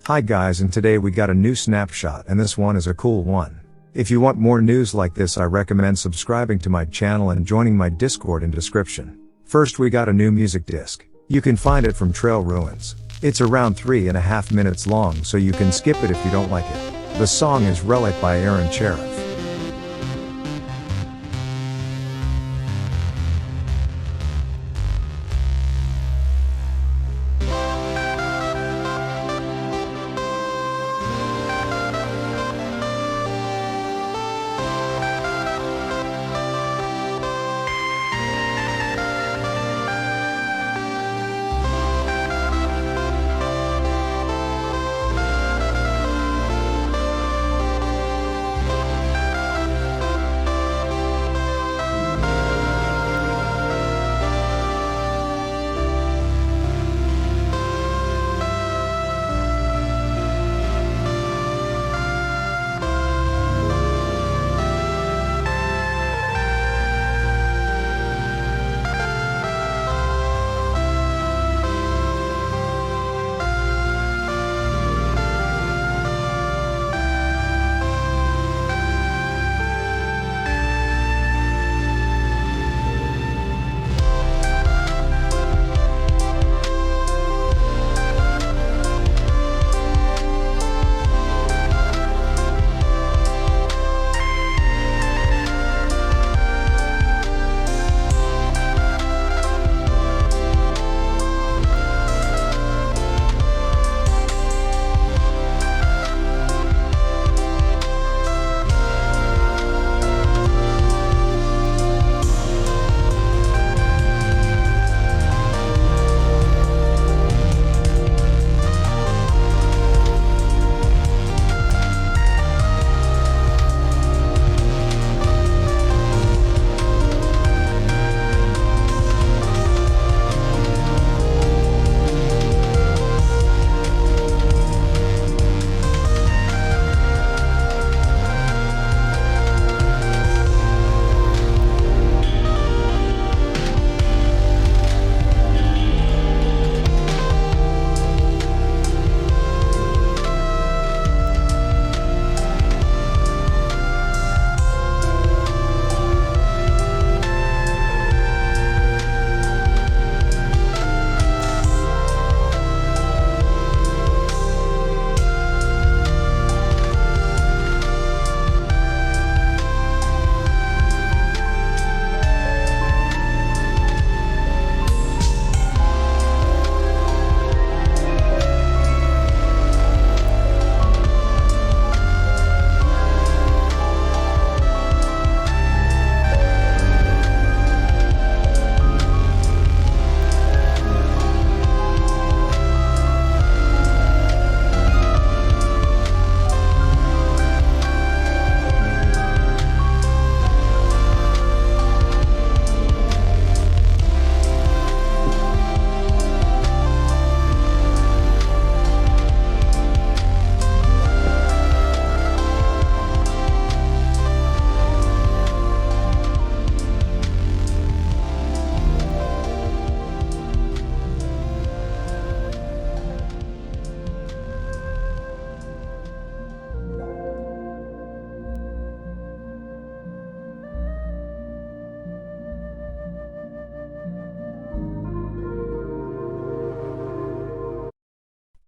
Hi guys, and today we got a new snapshot, and this one is a cool one. If you want more news like this, I recommend subscribing to my channel and joining my Discord in description. First, we got a new music disc. You can find it from Trail Ruins. It's around 3.5 minutes long, so you can skip it if you don't like it. The song is Relic by Aaron Cherif.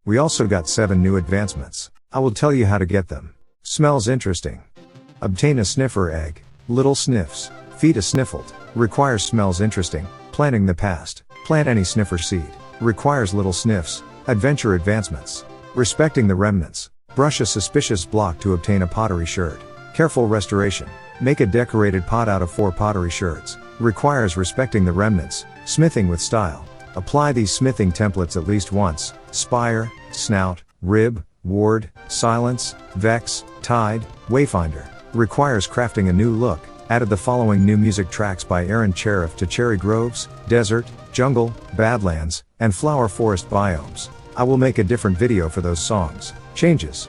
We also got 7 new advancements. I will tell you how to get them. Smells interesting. Obtain a sniffer egg. Little sniffs. Feed a sniffled. Requires smells interesting. Planting the past. Plant any sniffer seed. Requires little sniffs. Adventure advancements. Respecting the remnants. Brush a suspicious block to obtain a pottery sherd. Careful restoration. Make a decorated pot out of 4 pottery sherds. Requires respecting the remnants. Smithing with style. Apply these smithing templates at least once. Spire, snout, rib, ward, silence, vex, tide, wayfinder. Requires crafting a new look. Added the following new music tracks by Aaron Cherif to cherry groves, desert, jungle, badlands, and flower forest biomes. I will make a different video for those songs. Changes.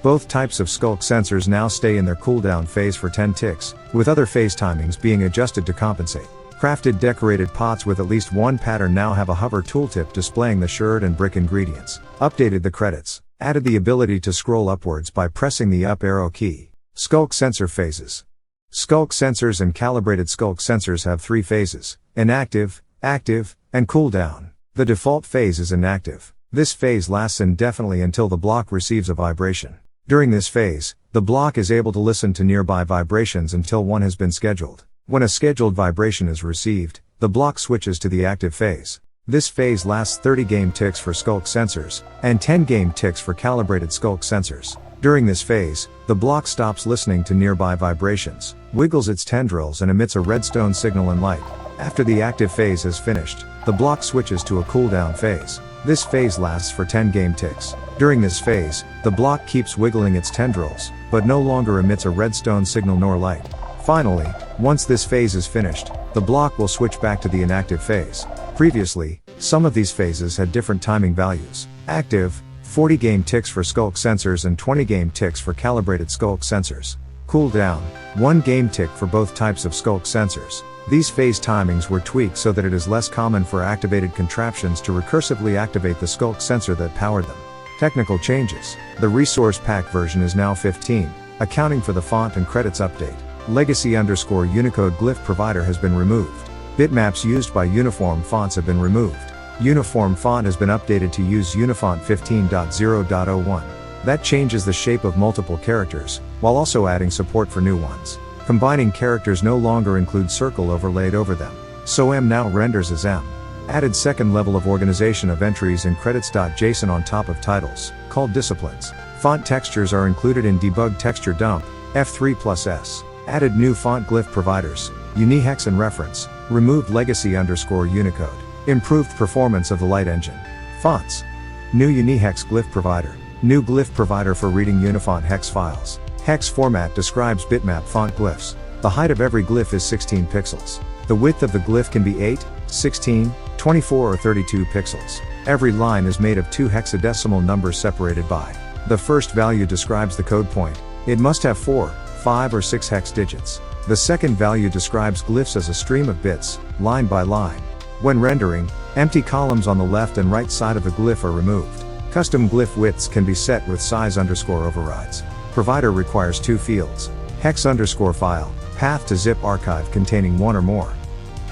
Both types of skulk sensors now stay in their cooldown phase for 10 ticks, with other phase timings being adjusted to compensate. Crafted decorated pots with at least one pattern now have a hover tooltip displaying the sherd and brick ingredients. Updated the credits. Added the ability to scroll upwards by pressing the up arrow key. Skulk sensor phases. Skulk sensors and calibrated skulk sensors have 3 phases: inactive, active, and cooldown. The default phase is inactive. This phase lasts indefinitely until the block receives a vibration. During this phase, the block is able to listen to nearby vibrations until one has been scheduled. When a scheduled vibration is received, the block switches to the active phase. This phase lasts 30 game ticks for skulk sensors, and 10 game ticks for calibrated skulk sensors. During this phase, the block stops listening to nearby vibrations, wiggles its tendrils and emits a redstone signal and light. After the active phase has finished, the block switches to a cooldown phase. This phase lasts for 10 game ticks. During this phase, the block keeps wiggling its tendrils, but no longer emits a redstone signal nor light. Finally, once this phase is finished, the block will switch back to the inactive phase. Previously, some of these phases had different timing values. Active, 40 game ticks for skulk sensors and 20 game ticks for calibrated skulk sensors. Cooldown, 1 game tick for both types of skulk sensors. These phase timings were tweaked so that it is less common for activated contraptions to recursively activate the skulk sensor that powered them. Technical changes. The resource pack version is now 15, accounting for the font and credits update. Legacy_Unicode glyph provider has been removed. Bitmaps used by uniform fonts have been removed. Uniform font has been updated to use Unifont 15.0.01. That changes the shape of multiple characters, while also adding support for new ones. Combining characters no longer include circle overlaid over them, so M now renders as M. Added second level of organization of entries in credits.json on top of titles, called disciplines. Font textures are included in debug texture dump, F3+S. Added new font glyph providers, Unihex and reference. Removed legacy_Unicode. Improved performance of the light engine. Fonts. New Unihex glyph provider. New glyph provider for reading Unifont hex files. Hex format describes bitmap font glyphs. The height of every glyph is 16 pixels. The width of the glyph can be 8, 16, 24 or 32 pixels. Every line is made of 2 hexadecimal numbers separated by. The first value describes the code point. It must have 4, 5 or 6 hex digits. The second value describes glyphs as a stream of bits, line by line. When rendering, empty columns on the left and right side of the glyph are removed. Custom glyph widths can be set with size_overrides. Provider requires 2 fields. Hex_file, path to zip archive containing 1 or more.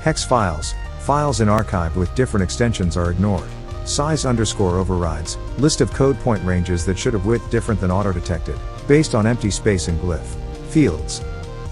Hex files, files in archive with different extensions are ignored. Size_overrides, list of code point ranges that should have width different than auto-detected, based on empty space in glyph. Fields.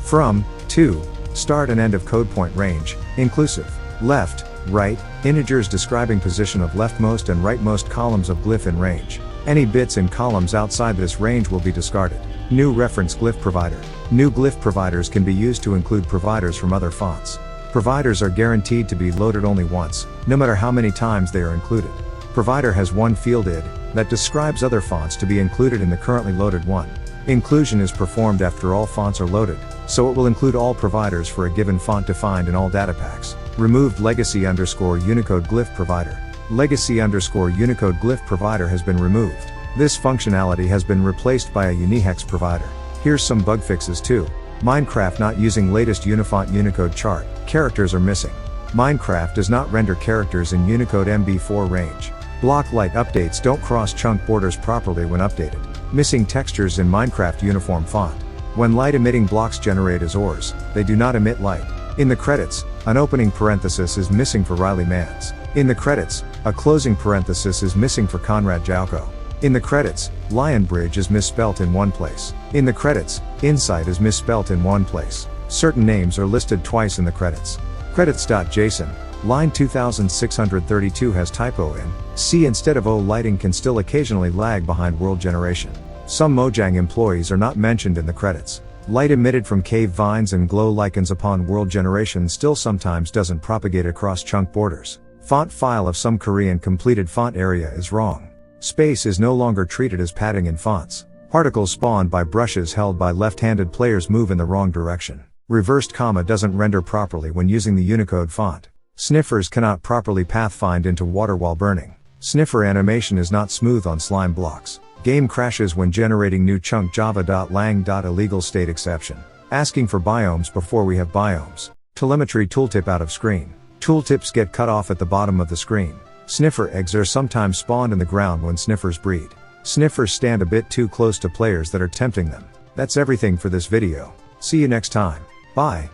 From, to, start and end of code point range, inclusive. Left, right, integers describing position of leftmost and rightmost columns of glyph in range. Any bits in columns outside this range will be discarded. New reference glyph provider. New glyph providers can be used to include providers from other fonts. Providers are guaranteed to be loaded only once, no matter how many times they are included. Provider has one field id that describes other fonts to be included in the currently loaded one. Inclusion is performed after all fonts are loaded, so it will include all providers for a given font defined in all data packs. Removed legacy_Unicode glyph provider. Legacy_Unicode glyph provider has been removed. This functionality has been replaced by a Unihex provider. Here's some bug fixes too. Minecraft not using latest Unifont Unicode chart. Characters are missing. Minecraft does not render characters in Unicode MB4 range. Block light updates don't cross chunk borders properly when updated. Missing textures in Minecraft uniform font. When light emitting blocks generate as ores, they do not emit light. In the credits, an opening parenthesis is missing for Riley Mans. In the credits, a closing parenthesis is missing for Conrad Jauko. In the credits, Lion Bridge is misspelt in one place. In the credits, Insight is misspelt in one place. Certain names are listed twice in the credits. Credits.json, line 2632 has typo in C instead of O. Lighting can still occasionally lag behind world generation. Some Mojang employees are not mentioned in the credits. Light emitted from cave vines and glow lichens upon world generation still sometimes doesn't propagate across chunk borders. Font file of some Korean completed font area is wrong. Space is no longer treated as padding in fonts. Particles spawned by brushes held by left-handed players move in the wrong direction. Reversed comma doesn't render properly when using the Unicode font. Sniffers cannot properly pathfind into water while burning. Sniffer animation is not smooth on slime blocks. Game crashes when generating new chunk java.lang.illegal state exception. Asking for biomes before we have biomes. Telemetry tooltip out of screen. Tooltips get cut off at the bottom of the screen. Sniffer eggs are sometimes spawned in the ground when sniffers breed. Sniffers stand a bit too close to players that are tempting them. That's everything for this video. See you next time. Bye.